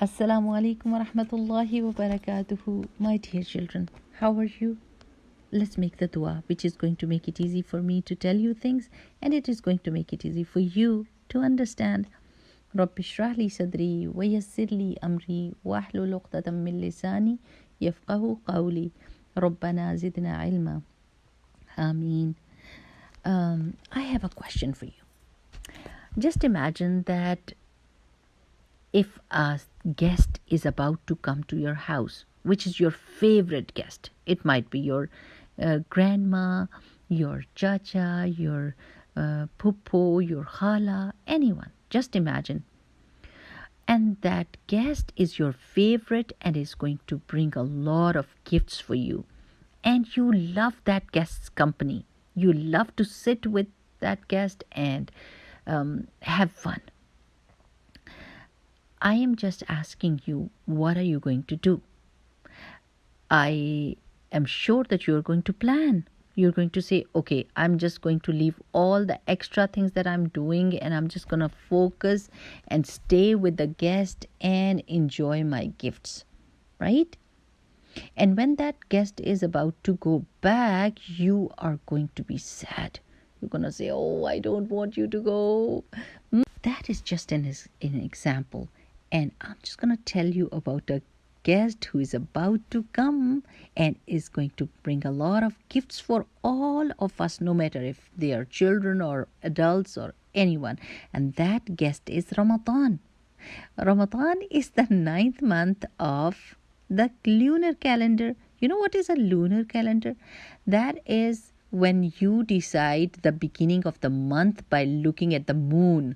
Assalamu alaikum wa rahmatullahi wa barakatuhu. My dear children, how are you? Let's make the dua, which is going to make it easy for me to tell you things, and it is going to make it easy for you to understand. رب اشرح لي صدري ويسر لي أمري واحلل عقدة من لساني يفقه قولي ربنا زدنا علما آمين. I have a question for you. Just imagine that if a guest is about to come to your house, which is your favorite guest, it might be your grandma, your chacha, your puppo, your khala, anyone. Just imagine. And that guest is your favorite and is going to bring a lot of gifts for you. And you love that guest's company. You love to sit with that guest and have fun. I am just asking you, what are you going to do? I am sure that you're going to plan. You're going to say, okay, I'm just going to leave all the extra things that I'm doing and I'm just going to focus and stay with the guest and enjoy my gifts, right? And when that guest is about to go back, you are going to be sad. You're going to say, oh, I don't want you to go. That is just an example. And I'm just going to tell you about a guest who is about to come and is going to bring a lot of gifts for all of us, no matter if they are children or adults or anyone. And that guest is Ramadan. Ramadan is the 9th month of the lunar calendar. You know what is a lunar calendar? That is when you decide the beginning of the month by looking at the moon.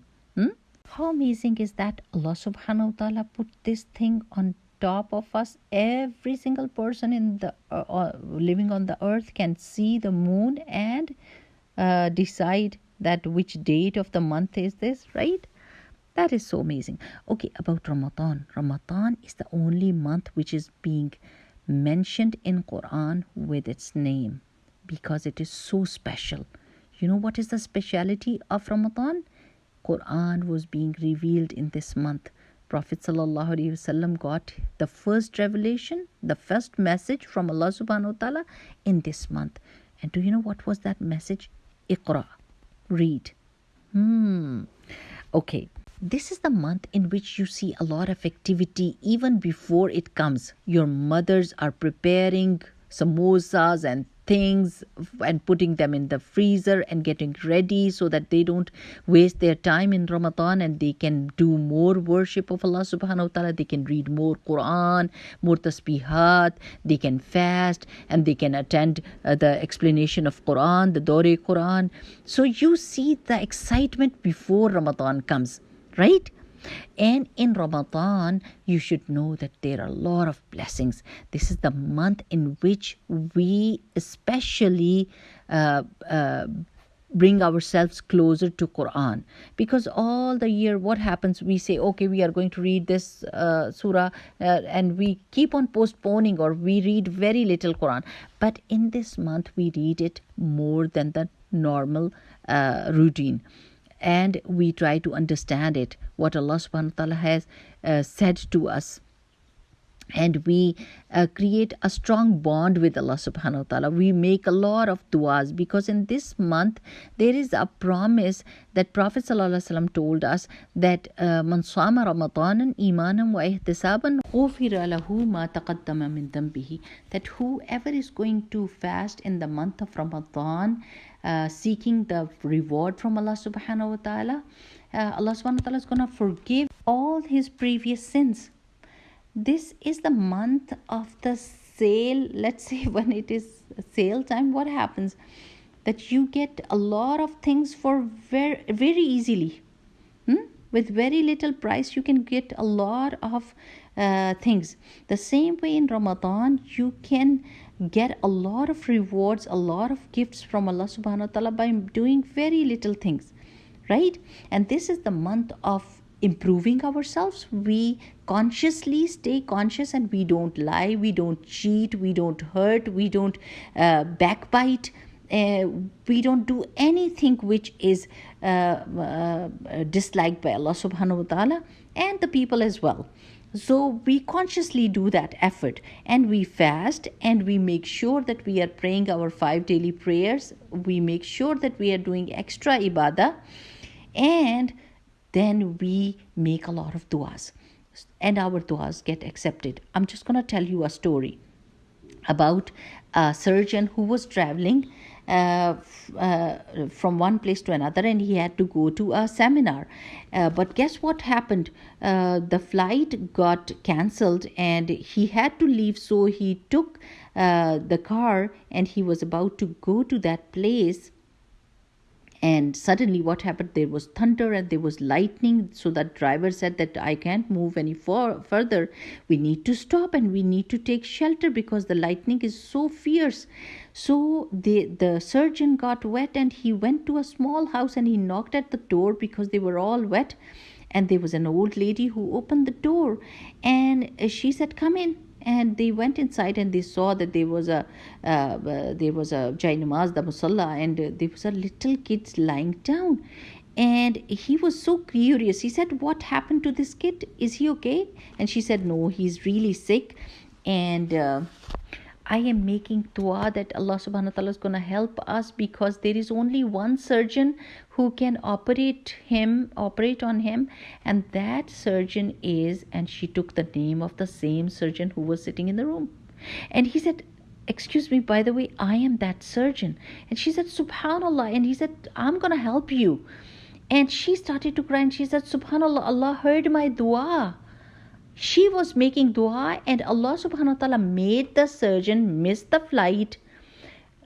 How amazing is that Allah subhanahu wa ta'ala put this thing on top of us? Every single person in the living on the earth can see the moon and decide that which date of the month is this, right? That is so amazing. Okay, about Ramadan. Ramadan is the only month which is being mentioned in Quran with its name because it is so special. You know what is the speciality of Ramadan? Quran was being revealed in this month. Prophet ﷺ got the first revelation, the first message from Allah subhanahu wa ta'ala in this month. And do you know what was that message? Iqra, read. Okay, this is the month in which you see a lot of activity even before it comes. Your mothers are preparing samosas and things and putting them in the freezer and getting ready so that they don't waste their time in Ramadan and they can do more worship of Allah subhanahu wa ta'ala. They can read more Quran, more tasbihat, they can fast and they can attend the explanation of Quran, the Dore Quran. So you see the excitement before Ramadan comes, right? And in Ramadan, you should know that there are a lot of blessings. This is the month in which we especially bring ourselves closer to Quran. Because all the year, what happens? We say, okay, we are going to read this surah and we keep on postponing or we read very little Quran. But in this month, we read it more than the normal routine. And we try to understand it, what Allah subhanahu wa ta'ala has said to us. And we create a strong bond with Allah subhanahu wa ta'ala. We make a lot of du'as because in this month there is a promise that Prophet sallallahu alaihi wasallam told us that man sama ramadanan imanan wa ihtisaban ghufira lahu ma taqaddama min dhanbihi, that whoever is going to fast in the month of Ramadan seeking the reward from Allah subhanahu wa ta'ala, Allah subhanahu wa ta'ala is going to forgive all his previous sins. This is the month of the sale. Let's say when it is sale time, what happens? That you get a lot of things for very, very easily. With very little price, you can get a lot of things. The same way in Ramadan, you can get a lot of rewards, a lot of gifts from Allah subhanahu wa ta'ala by doing very little things, right? And this is the month of improving ourselves. We consciously stay conscious and we don't lie, we don't cheat, we don't hurt, we don't backbite, we don't do anything which is disliked by Allah subhanahu wa ta'ala. and the people as well. So we consciously do that effort, and we fast, and we make sure that we are praying our 5 daily prayers. We make sure that we are doing extra ibadah, and then we make a lot of du'as, and our du'as get accepted. I'm just going to tell you a story about a surgeon who was traveling from one place to another, and he had to go to a seminar. But guess what happened? The flight got cancelled and he had to leave. So he took the car and he was about to go to that place, and suddenly what happened, there was thunder and there was lightning. So that driver said that I can't move any further, we need to stop and we need to take shelter because the lightning is so fierce. So the surgeon got wet and he went to a small house and he knocked at the door because they were all wet, and there was an old lady who opened the door, and she said, come in. And they went inside and they saw that there was a Jai Namaz, the Musalla, and there was a little kid lying down. And he was so curious. He said, what happened to this kid? Is he okay? And she said, no, he's really sick. And I am making dua that Allah subhanahu wa ta'ala is going to help us, because there is only one surgeon who can operate on him, and that surgeon is, and she took the name of the same surgeon who was sitting in the room. And he said, excuse me, by the way, I am that surgeon. And she said, subhanallah. And he said, I'm going to help you. And she started to cry and she said, subhanallah, Allah heard my dua. She was making dua and Allah subhanahu wa ta'ala made the surgeon miss the flight.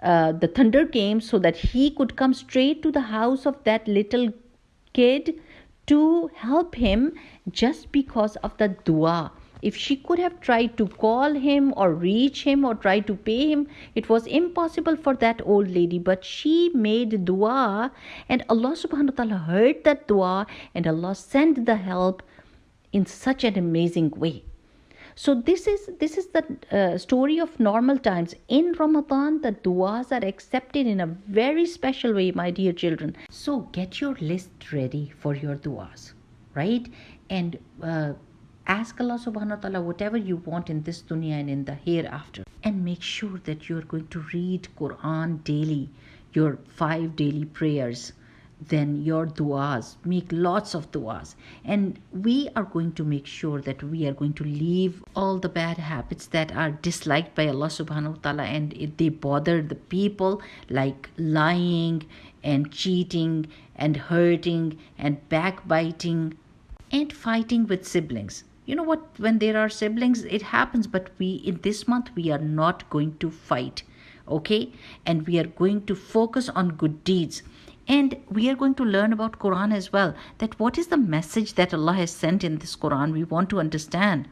The thunder came so that he could come straight to the house of that little kid to help him, just because of the dua. If she could have tried to call him or reach him or try to pay him, it was impossible for that old lady. But she made dua and Allah subhanahu wa ta'ala heard that dua and Allah sent the help in such an amazing way. So this is the story of normal times. In Ramadan, the duas are accepted in a very special way, my dear children. So get your list ready for your duas, right? And ask Allah subhanahu wa ta'ala whatever you want in this dunya and in the hereafter. And make sure that you are going to read Quran daily, your 5 daily prayers. Then your duas, make lots of duas, and we are going to make sure that we are going to leave all the bad habits that are disliked by Allah subhanahu wa ta'ala, and if they bother the people, like lying and cheating and hurting and backbiting and fighting with siblings. You know what, when there are siblings it happens, but in this month we are not going to fight, okay? And we are going to focus on good deeds. And we are going to learn about Quran as well, that what is the message that Allah has sent in this Quran. We want to understand.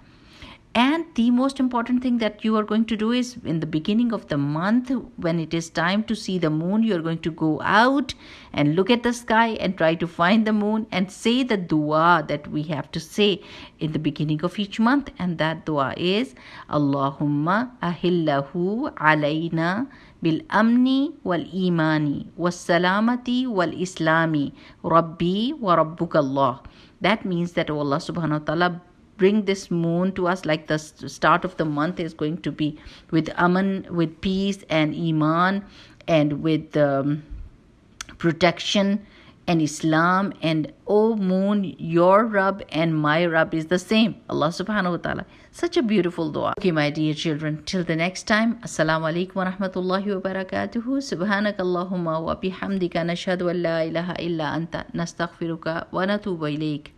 And the most important thing that you are going to do is, in the beginning of the month, when it is time to see the moon, you are going to go out and look at the sky and try to find the moon and say the dua that we have to say in the beginning of each month. And that dua is, Allahumma ahillahu alayna bil amni wal imani was salamati wal islami rabbi wa rabbukallah. That means that Allah subhanahu wa ta'ala bring this moon to us, like the start of the month is going to be with aman, with peace and iman, and with protection and Islam. And oh moon, your Rabb and my Rabb is the same, Allah subhanahu wa ta'ala. Such a beautiful dua. Okay, my dear children, till the next time, assalamu alaikum wa rahmatullahi wa barakatuhu. Subhanakallahumma wa bihamdika nashhadu an la ilaha illa anta nastaghfiruka wa natubu ilayk.